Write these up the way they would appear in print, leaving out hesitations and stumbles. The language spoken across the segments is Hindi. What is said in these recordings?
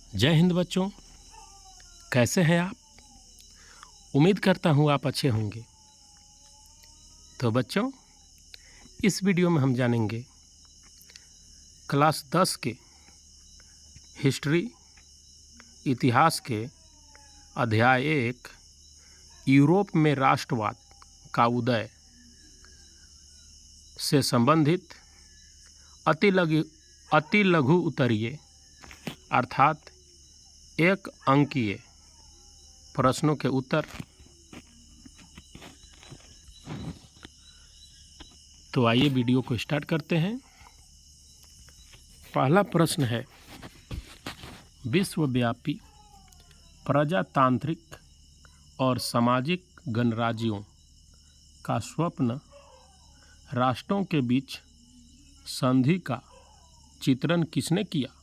जय हिंद बच्चों, कैसे हैं आप। उम्मीद करता हूँ आप अच्छे होंगे। तो बच्चों, इस वीडियो में हम जानेंगे क्लास 10 के हिस्ट्री इतिहास के अध्याय 1 यूरोप में राष्ट्रवाद का उदय से संबंधित अति लघु उत्तरीय अर्थात 1 अंकीय प्रश्नों के उत्तर। तो आइए वीडियो को स्टार्ट करते हैं। पहला प्रश्न है, विश्वव्यापी प्रजातांत्रिक और सामाजिक गणराज्यों का स्वप्न राष्ट्रों के बीच संधि का चित्रण किसने किया।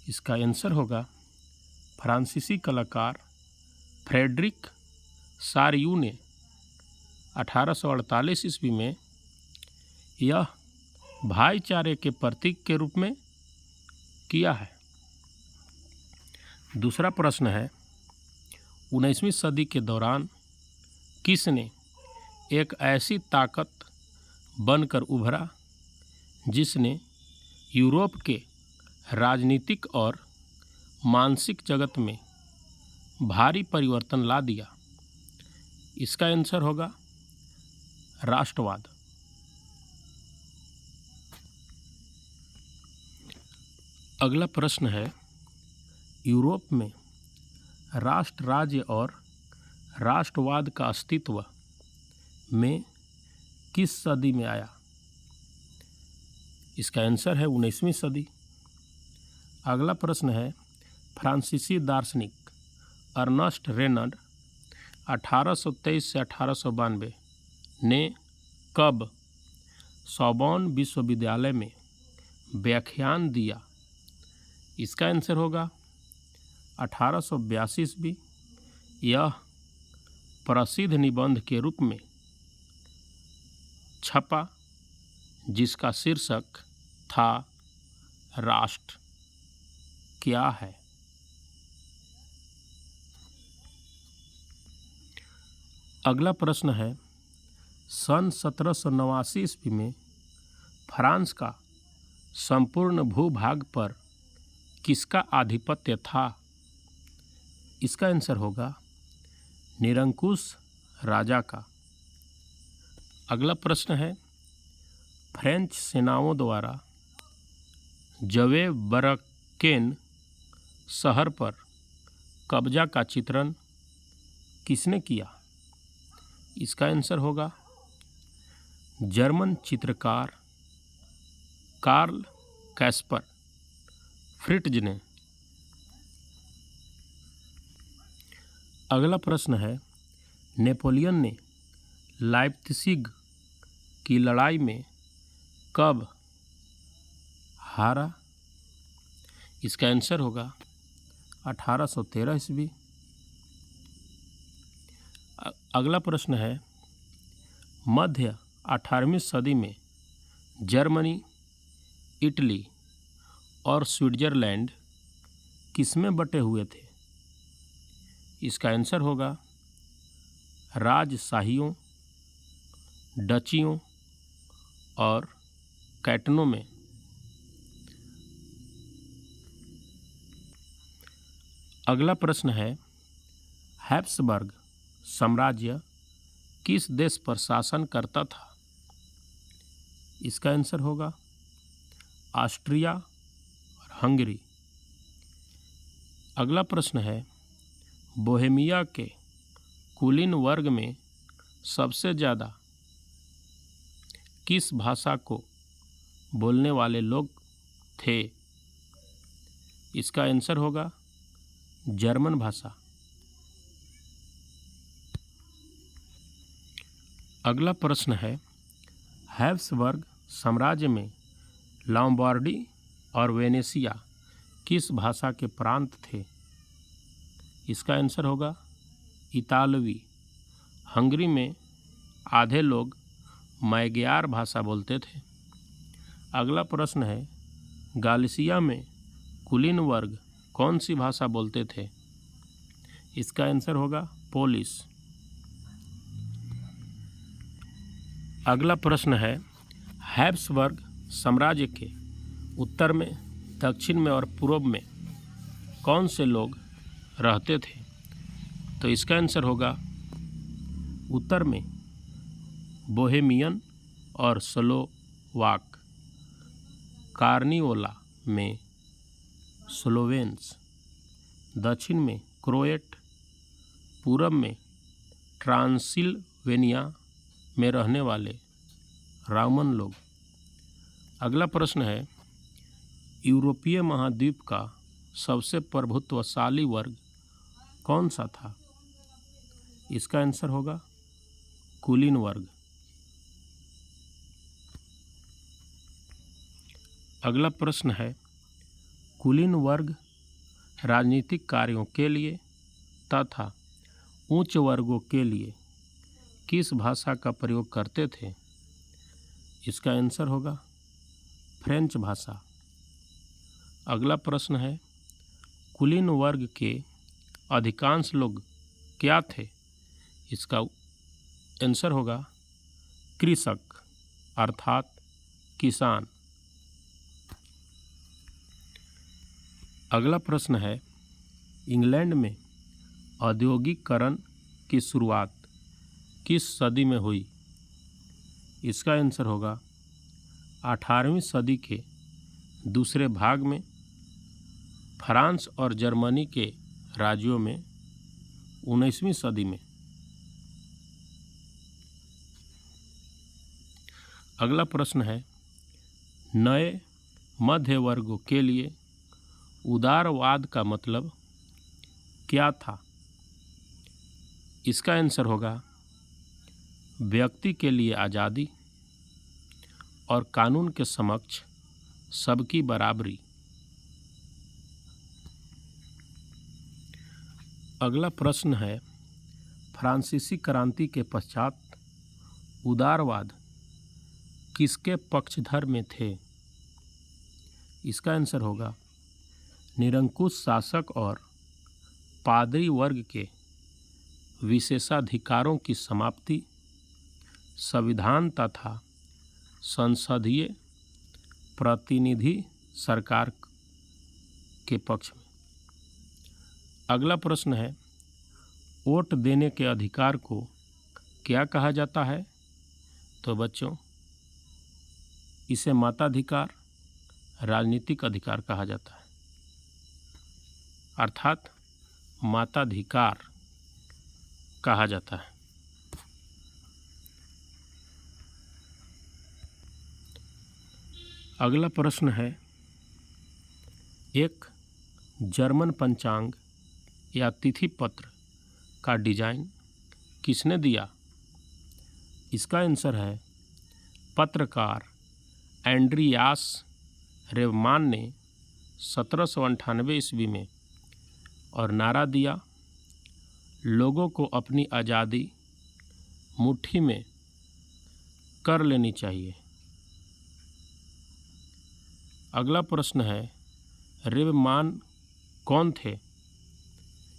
इसका आंसर होगा फ्रांसीसी कलाकार फ्रेडरिक सारियू ने 1848 ईस्वी में यह भाईचारे के प्रतीक के रूप में किया है। दूसरा प्रश्न है, 19वीं सदी के दौरान किसने एक ऐसी ताकत बनकर उभरा जिसने यूरोप के राजनीतिक और मानसिक जगत में भारी परिवर्तन ला दिया। इसका आंसर होगा राष्ट्रवाद। अगला प्रश्न है, यूरोप में राष्ट्र राज्य और राष्ट्रवाद का अस्तित्व में किस सदी में आया। इसका आंसर है 19वीं सदी। अगला प्रश्न है, फ्रांसीसी दार्शनिक अर्नस्ट रेनड 1823 से 1892 ने कब सोर्बोन विश्वविद्यालय में व्याख्यान दिया। इसका आंसर होगा 1882 ईस्वी। यह प्रसिद्ध निबंध के रूप में छपा जिसका शीर्षक था राष्ट्र क्या है। अगला प्रश्न है, सन 1789 ईस्वी में फ्रांस का संपूर्ण भूभाग पर किसका आधिपत्य था। इसका आंसर होगा निरंकुश राजा का। अगला प्रश्न है, फ्रेंच सेनाओं द्वारा जवे बरकेन शहर पर कब्जा का चित्रण किसने किया। इसका आंसर होगा जर्मन चित्रकार कार्ल कैस्पर फ्रिट्ज ने। अगला प्रश्न है, नेपोलियन ने लाइप्जिग की लड़ाई में कब हारा। इसका आंसर होगा 1813 ईस्वी। अगला प्रश्न है, मध्य 18वीं सदी में जर्मनी, इटली और स्विट्जरलैंड किसमें बटे हुए थे। इसका आंसर होगा राजशाहियों, डचियों और कैटनों में। अगला प्रश्न है, हैब्सबर्ग साम्राज्य किस देश पर शासन करता था। इसका आंसर होगा ऑस्ट्रिया और हंगरी। अगला प्रश्न है, बोहेमिया के कुलीन वर्ग में सबसे ज़्यादा किस भाषा को बोलने वाले लोग थे। इसका आंसर होगा जर्मन भाषा। अगला प्रश्न है, हैब्सबर्ग साम्राज्य में लॉम्बार्डी और वेनेशिया किस भाषा के प्रांत थे। इसका आंसर होगा इतालवी। हंगरी में आधे लोग मैग्यार भाषा बोलते थे। अगला प्रश्न है, गालिसिया में कुलीन वर्ग कौन सी भाषा बोलते थे? इसका आंसर होगा पोलिश। अगला प्रश्न है, हैब्सबर्ग साम्राज्य के उत्तर में, दक्षिण में और पूर्व में कौन से लोग रहते थे? तो इसका आंसर होगा उत्तर में बोहेमियन और स्लोवाक, कार्निवोला में स्लोवेन्स, दक्षिण में क्रोएट, पूरब में ट्रांसिल्वेनिया में रहने वाले रोमन लोग। अगला प्रश्न है, यूरोपीय महाद्वीप का सबसे प्रभुत्वशाली वर्ग कौन सा था? इसका आंसर होगा कुलीन वर्ग। अगला प्रश्न है, कुलीन वर्ग राजनीतिक कार्यों के लिए तथा उच्च वर्गों के लिए किस भाषा का प्रयोग करते थे? इसका आंसर होगा फ्रेंच भाषा। अगला प्रश्न है, कुलीन वर्ग के अधिकांश लोग क्या थे? इसका आंसर होगा कृषक अर्थात किसान। अगला प्रश्न है, इंग्लैंड में औद्योगिकरण की शुरुआत किस सदी में हुई? इसका आंसर होगा 18वीं सदी के दूसरे भाग में, फ्रांस और जर्मनी के राज्यों में 19वीं सदी में। अगला प्रश्न है, नए मध्य वर्गों के लिए उदारवाद का मतलब क्या था? इसका आंसर होगा व्यक्ति के लिए आज़ादी और कानून के समक्ष सबकी बराबरी। अगला प्रश्न है, फ्रांसीसी क्रांति के पश्चात उदारवाद किसके पक्षधर में थे? इसका आंसर होगा निरंकुश शासक और पादरी वर्ग के विशेषाधिकारों की समाप्ति, संविधान तथा संसदीय प्रतिनिधि सरकार के पक्ष में। अगला प्रश्न है, वोट देने के अधिकार को क्या कहा जाता है? तो बच्चों, इसे मताधिकार, राजनीतिक अधिकार कहा जाता है, अर्थात मताधिकार कहा जाता है। अगला प्रश्न है, एक जर्मन पंचांग या तिथि पत्र का डिजाइन किसने दिया? इसका आंसर है पत्रकार एंड्रियास रेवमान ने 1798 ईस्वी में, और नारा दिया, लोगों को अपनी आज़ादी मुट्ठी में कर लेनी चाहिए। अगला प्रश्न है, रेवमान कौन थे?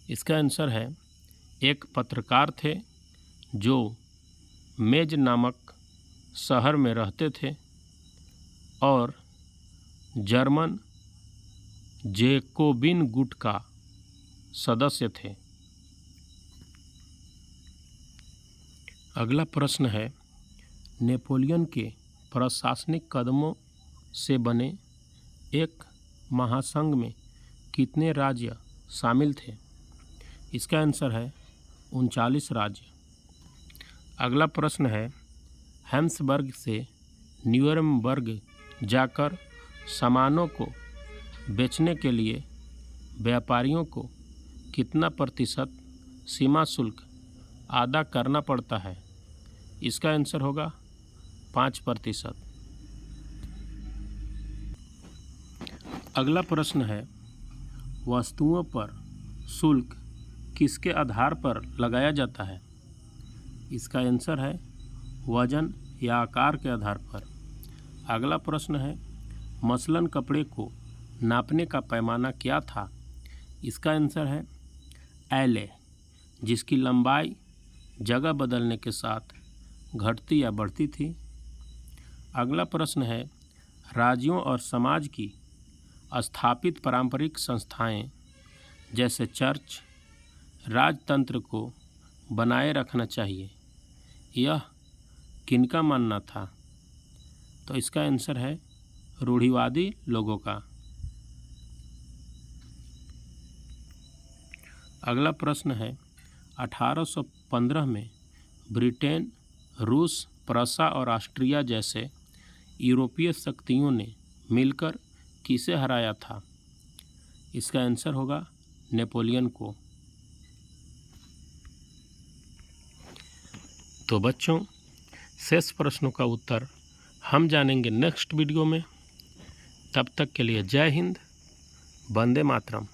इसका आंसर है एक पत्रकार थे जो मेज नामक शहर में रहते थे और जर्मन जेकोबिन गुट का सदस्य थे। अगला प्रश्न है, नेपोलियन के प्रशासनिक कदमों से बने एक महासंघ में कितने राज्य शामिल थे? इसका आंसर है 39 राज्य। अगला प्रश्न है, हैम्सबर्ग से न्यूरमबर्ग जाकर सामानों को बेचने के लिए व्यापारियों को कितना प्रतिशत सीमा शुल्क अदा करना पड़ता है? इसका आंसर होगा 5%। अगला प्रश्न है, वस्तुओं पर शुल्क किसके आधार पर लगाया जाता है? इसका आंसर है वजन या आकार के आधार पर। अगला प्रश्न है, मसलन कपड़े को नापने का पैमाना क्या था? इसका आंसर है एले, जिसकी लंबाई जगह बदलने के साथ घटती या बढ़ती थी। अगला प्रश्न है, राज्यों और समाज की स्थापित पारंपरिक संस्थाएं जैसे चर्च राजतंत्र को बनाए रखना चाहिए, यह किनका मानना था? तो इसका आंसर है रूढ़िवादी लोगों का। अगला प्रश्न है, 1815 में ब्रिटेन, रूस, प्रसा और ऑस्ट्रिया जैसे यूरोपीय शक्तियों ने मिलकर किसे हराया था? इसका आंसर होगा नेपोलियन को। तो बच्चों, शेष प्रश्नों का उत्तर हम जानेंगे नेक्स्ट वीडियो में। तब तक के लिए जय हिंद, वंदे मातरम।